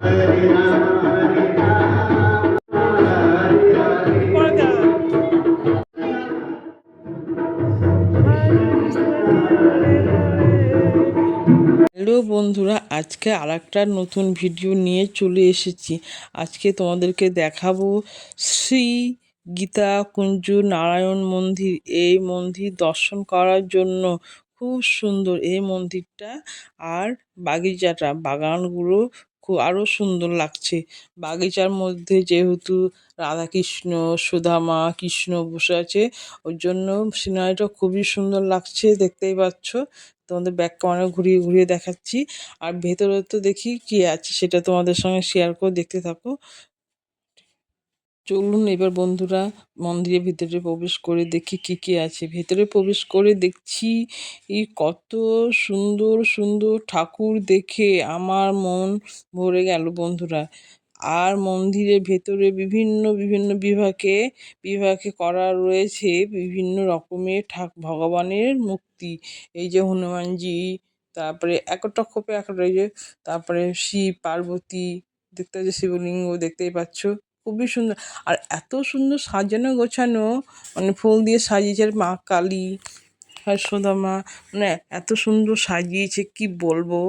Hello বন্ধুরা, আজকে আরেকটা নতুন ভিডিও নিয়ে চলে এসেছি। আজকে তোমাদেরকে দেখাবো শ্রী গীতা কুঞ্জ নারায়ণ মন্দির। এই মন্দির দর্শন করার জন্য খুব সুন্দর এই মন্দিরটা। আর বাগানগুলো খুব আরও সুন্দর লাগছে। বাগিচার মধ্যে যেহেতু রাধাকৃষ্ণ, সুদামা, কৃষ্ণ বসে আছে, ওই জন্য সিনারিটা খুবই সুন্দর লাগছে। দেখতেই পাচ্ছ, তোমাদের ব্যাক ক্যামেরা ঘুরিয়ে ঘুরিয়ে দেখাচ্ছি। আর ভেতরে তো দেখি কি আছে, সেটা তোমাদের সঙ্গে শেয়ার করে দেখতে থাকো। চলুন এবার বন্ধুরা মন্দিরের ভিতরে প্রবেশ করে দেখি কি কি আছে। ভেতরে প্রবেশ করে দেখছি কত সুন্দর সুন্দর ঠাকুর, দেখে আমার মন ভরে গেল বন্ধুরা। আর মন্দিরের ভেতরে বিভিন্ন বিভিন্ন বিভাগে করা রয়েছে বিভিন্ন রকমের ভগবানের মূর্তি। এই যে হনুমানজি, তারপরে একটা খোপে একটা, এই যে তারপরে শিব পার্বতী, দেখতে পাচ্ছ শিবলিঙ্গ দেখতেই পাচ্ছ, খুবই সুন্দর। আর এত সুন্দর সাজানো গোছানো, মানে ফুল দিয়ে সাজিয়েছে মা কালী আর সুদামা, মানে এত সুন্দর সাজিয়েছে কি বলবো,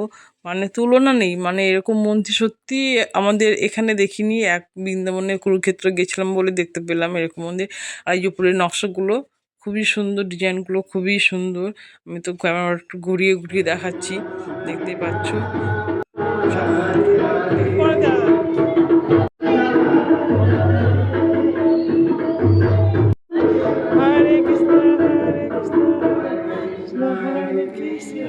মানে তুলনা নেই। মানে এরকম মন্দির সত্যি আমাদের এখানে দেখিনি। এক বৃন্দাবনে কুরুক্ষেত্র গেছিলাম বলে দেখতে পেলাম এরকম মন্দির। আর এই যে উপরের নকশাগুলো খুবই সুন্দর, ডিজাইনগুলো খুবই সুন্দর। আমি তো ক্যামেরা একটু ঘুরিয়ে ঘুরিয়ে দেখাচ্ছি, দেখতেই পাচ্ছ সব হরে কৃষ্ণ হরে কৃষ্ণ কৃষ্ণ হরে Krishna.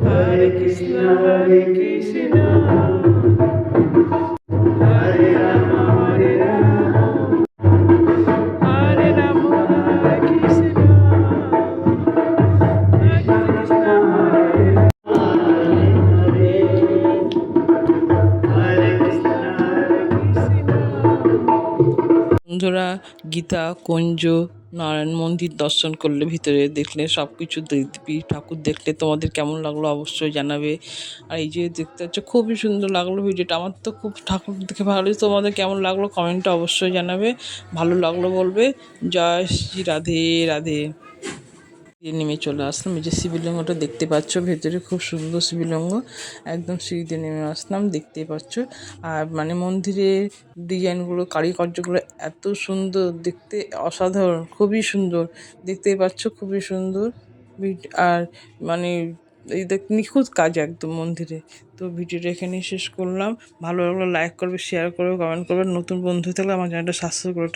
Hare Krishna, Hare Krishna, Hare Rama, Hare Rama, Hare Rama, Hare Krishna, Hare Krishna, Hare Krishna, Hare Krishna। বন্ধুরা, গীতা কুঞ্জ নারায়ণ মন্দির দর্শন করলে, ভিতরে দেখলে, সব কিছু দেবী ঠাকুর দেখলে তোমাদের কেমন লাগলো অবশ্যই জানাবে। আর এই যে দেখতে পাচ্ছ খুবই সুন্দর লাগলো ভিডিওটা। আমার তো খুব ঠাকুর দেখে ভালো লাগছে। তোমাদের কেমন লাগলো কমেন্টে অবশ্যই জানাবে। ভালো লাগলো বলবে। জয় শ্রী রাধে রাধে। নেমে চলে আসলাম। এই যে শিবলিঙ্গটা দেখতে পাচ্ছ, ভেতরে খুব সুন্দর শিবলিঙ্গ। একদম সিঁড়িতে নেমে আসলাম, দেখতেই পাচ্ছ। আর মানে মন্দিরের ডিজাইনগুলো, কারুকার্যগুলো এত সুন্দর দেখতে, অসাধারণ, খুবই সুন্দর। দেখতেই পাচ্ছ খুবই সুন্দর। আর মানে এই দেখ নিখুঁত কাজ একদম মন্দিরে। তো ভিডিওটা এখানেই শেষ করলাম। ভালো লাগলো লাইক করবে, শেয়ার করবে, কমেন্ট করবে। নতুন বন্ধু থাকলে আমার চ্যানেলটা সাবস্ক্রাইব করে